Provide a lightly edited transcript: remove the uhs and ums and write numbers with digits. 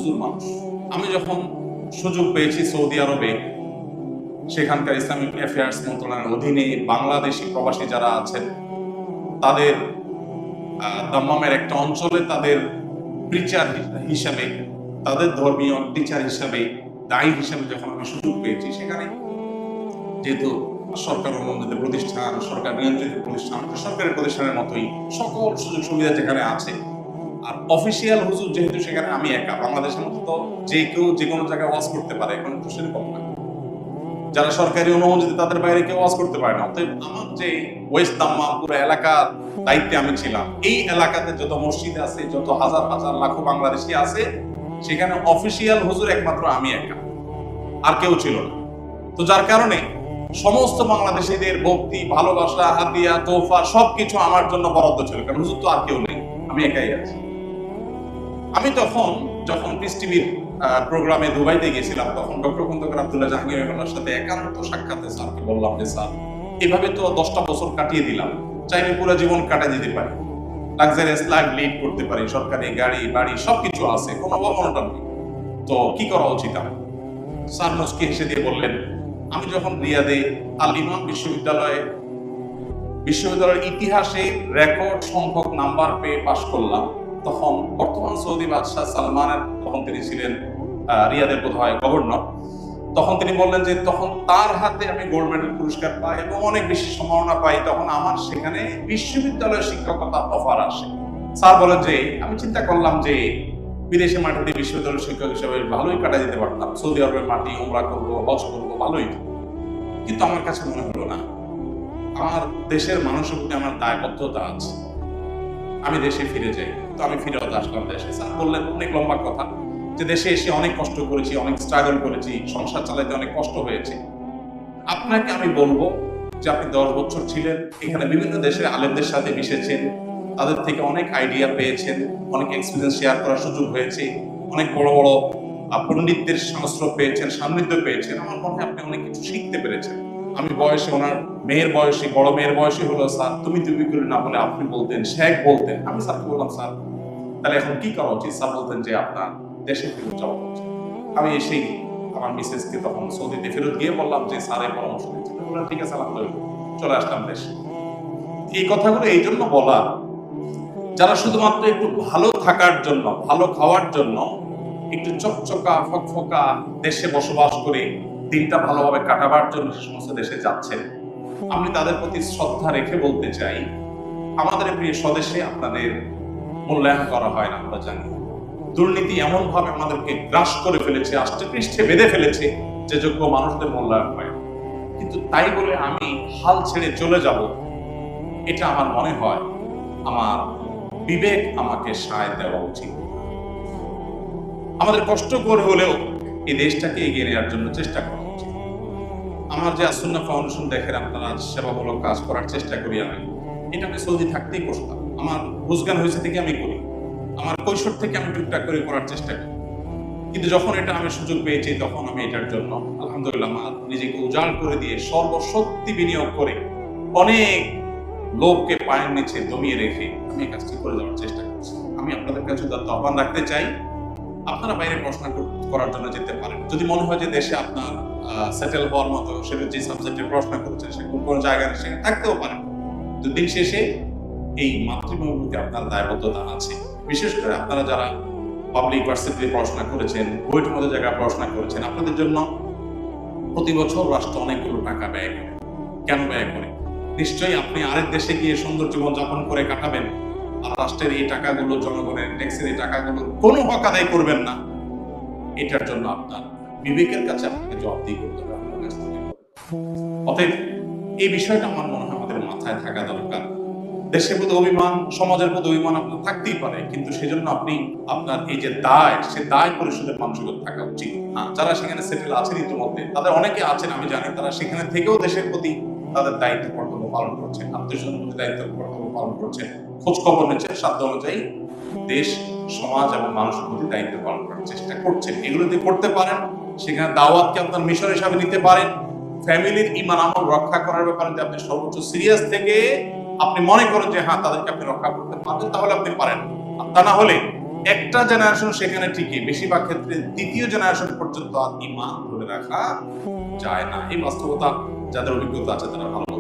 হুজুর মানুষ। আমি যখন সুযোগ পেয়েছি সৌদি আরবে, সেখানকার ইসলামিক অ্যাফেয়ার্স মন্ত্রণালয়ের অধীনে বাংলাদেশি প্রবাসী যারা আছেন তাদের দাম্মামের একটা অঞ্চলে তাদের প্রিচার হিসাবে, তাদের ধর্মীয় টিচার হিসাবে, দায়ী হিসাবে যখন আমি সুযোগ পেয়েছি, সেখানে যেহেতু সরকার অনুমোদিত প্রতিষ্ঠান, সরকার নিয়ন্ত্রিত প্রতিষ্ঠান, সরকারের প্রতিষ্ঠানের মতোই সকল সুযোগ সুবিধা যেখানে আছে, আর অফিসিয়াল হুজুর যেহেতু সেখানে আমি একা, বাংলাদেশের মতো তো যে কেউ যে কোনো জায়গায় ওয়াজ করতে পারে, এখন তো সেরকম না। যারা সরকারি অনুমোদিত তাদের বাইরে কেউ ওয়াজ করতে পারে না। অতএব আমার যে ওয়েস্ট দাম্মাম পুরো এলাকার দায়িত্বে আমি ছিলাম, এই এলাকাতে যত মসজিদ আছে, যত হাজার হাজার লাখো বাংলাদেশি আছে, সেখানে অফিসিয়াল হুজুর একমাত্র আমি একা, আর কেউ ছিল না। তো যার কারণে সমস্ত বাংলাদেশিদের ভক্তি, ভালোবাসা, হাদিয়া, তোহফা সবকিছু আমার জন্য বরাদ্দ ছিল, কারণ হুজুর তো আর কেউ নেই, আমি একাই আছি। আমি যখন পিস টিভির প্রোগ্রামে দুবাইতে গেছিলাম, তখন ডক্টর খন্দকার আব্দুল্লাহ জাহাঙ্গীরের সাথে একান্ত সাক্ষাতে স্যারকে বললাম যে স্যার, এভাবে তো 10টা বছর কাটিয়ে দিলাম, চাইলে পুরো জীবন কাটিয়ে দিতে পারি, লাক্সারিয়াস লাইফ লিড করতে পারি, সরকারি গাড়ি বাড়ি সবকিছু আছে, কোনো অভাবনা নেই, তো কি করা উচিত আমার? স্যার মুস্কি হেসে দিয়ে বললেন, আমি যখন রিয়াদে আল ইমাম বিশ্ববিদ্যালয়ের ইতিহাসে রেকর্ড সংখ্যক নাম্বার পেয়ে পাশ করলাম, তখন বর্তমান সৌদি বাদশাহ সালমানের, তখন তিনি ছিলেন রিয়াদের বোধহয় গভর্নর, তখন তিনি বললেন যে তখন তার হাতে আমি গোল্ড মেডেল পুরস্কার পাই এবং অনেক বেশি সম্ভাবনা পাই, তখন আমার সেখানে বিশ্ববিদ্যালয়ের শিক্ষকতার অফার আসে। স্যার বলেন যে আমি চিন্তা করলাম যে বিদেশে মাটিতে বিশ্ববিদ্যালয়ের শিক্ষক হিসেবে ভালোই কাটা দিতে পারতাম, সৌদি আরবের মাটি, উমরা করবো, হজ করবো, ভালোই। কিন্তু আমার কাছে মনে হলো না, আমার দেশের মানুষের প্রতি আমার দায়বদ্ধতা আছে, আমি দেশে ফিরে যাই। তো আমি ফিরেও আসলাম দেশে। স্যার বললেন অনেক লম্বা কথা, যে দেশে এসে অনেক কষ্ট করেছি, অনেক স্ট্রাগল করেছি, সংসার চালাতে অনেক কষ্ট হয়েছে। আপনাকে আমি বলবো যে আপনি 10 বছর ছিলেন এখানে, বিভিন্ন দেশের আলেমদের সাথে মিশেছেন, তাদের থেকে অনেক আইডিয়া পেয়েছেন, অনেক এক্সপিরিয়েন্স শেয়ার করার সুযোগ হয়েছে, অনেক বড় বড় পণ্ডিতদের সংস্রব পেয়েছেন, সান্নিধ্য পেয়েছেন। আমার মনে হয় আপনি অনেক কিছু শিখতে পেরেছেন। আমি বয়সে, ওনার মেয়ের বয়সী, বড় মেয়ের বয়সী হলো, স্যার তুমি করে না বলে আপনি বলতেন, শেখ বলতেন। আমি স্যারকে বললাম, স্যার তাহলে এখন কি করা উচিত? স্যার বলতেন যে আপনার দেশে ফেরত যাওয়া উচিত। আমি এসেই আমার মিসেসকে তখন সৌদিতে ফেরত গিয়ে বললাম যে স্যারের পরামর্শ দিচ্ছি, বললাম ঠিক আছে, আলহামদুলিল্লাহ, চলে আসলাম দেশে। এই কথাগুলো এই জন্য বলা, যারা শুধুমাত্র একটু ভালো থাকার জন্য, ভালো খাওয়ার জন্য, একটু চকচকা ফকফকা দেশে বসবাস করে দিনটা ভালোভাবে কাটাবার জন্য সে সমস্ত দেশে যাচ্ছেন, আমি তাদের প্রতি শ্রদ্ধা রেখে বলতে চাই, আমাদের প্রিয় স্বদেশে আপনাদের মূল্যায়ন করা হয় না। আমরা জানি দুর্নীতি এমন ভাবে আমাদেরকে গ্রাস করে ফেলেছে, আষ্টে পৃষ্ঠে বেঁধে ফেলেছে, যে যোগ্য মানুষদের মূল্যায়ন হয়। কিন্তু তাই বলে আমি হাল ছেড়ে চলে যাব, এটা আমার মনে হয় আমার বিবেক আমাকে সায় দেওয়া উচিত। আমাদের কষ্ট করে হলেও এই দেশটাকে এগিয়ে নেওয়ার জন্য চেষ্টা করা উচিত। আমার যে আসুন্নাহ ফাউন্ডেশন দেখেন, আপনারা সেবামূলক কাজ করার চেষ্টা করি, এটা আমি সৌদি থাকতেই করতাম। আমার রোজগার হয়েছে থেকে আমি করি, আমার কৈশোর থেকে আমি টুকটাক করে করার চেষ্টা করি। কিন্তু যখন এটা আমি সুযোগ পেয়েছি, তখন আমি এটার জন্য আলহামদুলিল্লাহ আমার নিজেকে উজাড় করে দিয়ে, সর্বশক্তি বিনিয়োগ করে, অনেক লোককে পায়ের নিচে দমিয়ে রেখে আমি এই কাজটি করে যাওয়ার চেষ্টা করছি। আমি আপনাদের কাছে আহ্বান রাখতে চাই, আপনারা বাইরে পড়াশোনা করার জন্য যেতে পারেন। যদি মনে হয় যে দেশে আপনার সেটেল হওয়ার মতো, সেটা যে সাবজেক্টে পড়াশোনা করছেন সে কোনো জায়গায় সেখানে থাকতেও পারেন, তো দিন শেষে এই মাতৃভূমির প্রতি আপনার দায়বদ্ধতা আছে। বিশেষ করে আপনারা যারা পাবলিক ইউনিভার্সিটিতে পড়াশোনা করেছেন, বুয়েটের মতো জায়গায় পড়াশোনা করেছেন, আপনাদের জন্য প্রতি বছর রাষ্ট্র অনেকগুলো টাকা ব্যয় করে। কেন ব্যয় করে? নিশ্চয়ই আপনি আরেক দেশে গিয়ে সুন্দর জীবন যাপন করে কাটাবেন, আর রাষ্ট্রের এই টাকাগুলো, জনগণের ট্যাক্সের এই টাকাগুলো কোনো হক আদায় করবেন না। এটার জন্য আপনার বিবেকের কাছে আপনাকে জবাবদিহি করতে হবে। অতএব এই বিষয়টা আমার মনে হয় আমাদের মাথায় থাকা দরকার। দেশের প্রতি অভিমান, সমাজের প্রতি অভিমান আপনার থাকতেই পারে, কিন্তু সেজন্য আপনি আপনার এই যে দায়, সে দায় পরিশোধের মানসিকতা থাকা উচিত। যারা সেখানে সেটেল আছেন ইতিমধ্যে, তাদের অনেকে আছেন আমি জানি, তারা সেখানে থেকেও দেশের প্রতি তাদের দায়িত্ব কর্তব্য পালন করছেন, আত্মীয়স্বজনের প্রতি দায়িত্ব কর্তব্য পালন করছেন, খোঁজ খবর নিচ্ছেন, সাধ্য অনুযায়ী দেশ, সমাজ এবং মানুষের প্রতি দায়িত্ব পালন করার চেষ্টা করছেন। এগুলো যদি করতে পারেন, সেখানে দাওয়াতকে আপনার মিশন হিসাবে নিতে পারেন, ফ্যামিলির ঈমান আমল রক্ষা করার ব্যাপারে যে আপনি সর্বোচ্চ সিরিয়াস থেকে আপনি মনে করেন যে হ্যাঁ তাদেরকে আপনি রক্ষা করতে পারবেন, তাহলে আপনি পারেন। তা না হলে একটা জেনারেশন সেখানে টিকে, বেশিরভাগ ক্ষেত্রে দ্বিতীয় জেনারেশন পর্যন্ত আর ঈমান ধরে রাখা যায় না। এই বাস্তবতা যাদের অভিজ্ঞতা আছে তারা ভালো